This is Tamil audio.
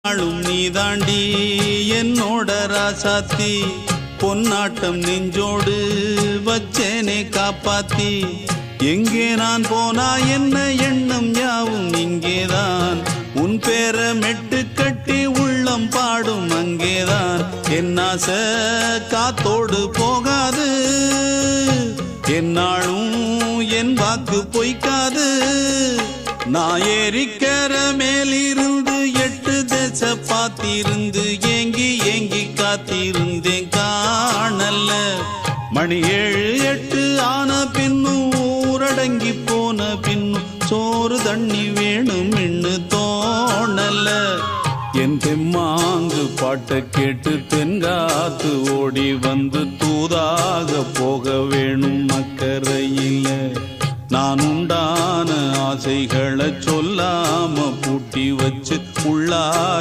நாளும் நீதாண்டி என்னோட ராசாத்தி பொன்னாட்டம் நெஞ்சோடு வச்சேனே காப்பாத்தி எங்கே நான் போனா என்ன எண்ணம் யாவும் இங்கேதான் உன் பேர மெட்டு கட்டி உள்ளம் பாடும் அங்கேதான் என் ஆசை காத்தோடு போகாது என்னாலும் என் வாக்கு பொய்க்காது நான் ஏறிக்கிற மேலிருந்து 8 தேச பார்த்திருந்து ஏங்கி ஏங்கி காத்திருந்தேன் காணல மணி 7 8 ஆன பின்னும் ஊரடங்கி போன பின்னும் சோறு தண்ணி வேணும் என்று தோணல என் தெம்மாங்கு பாட்டை கேட்டு தென்காத்து ஓடி வந்து தூதாக போக வேணும் அக்கறையில நான் உண்டான ஆசைகளை சொல்லாம பூட்டி வச்சு உள்ளார்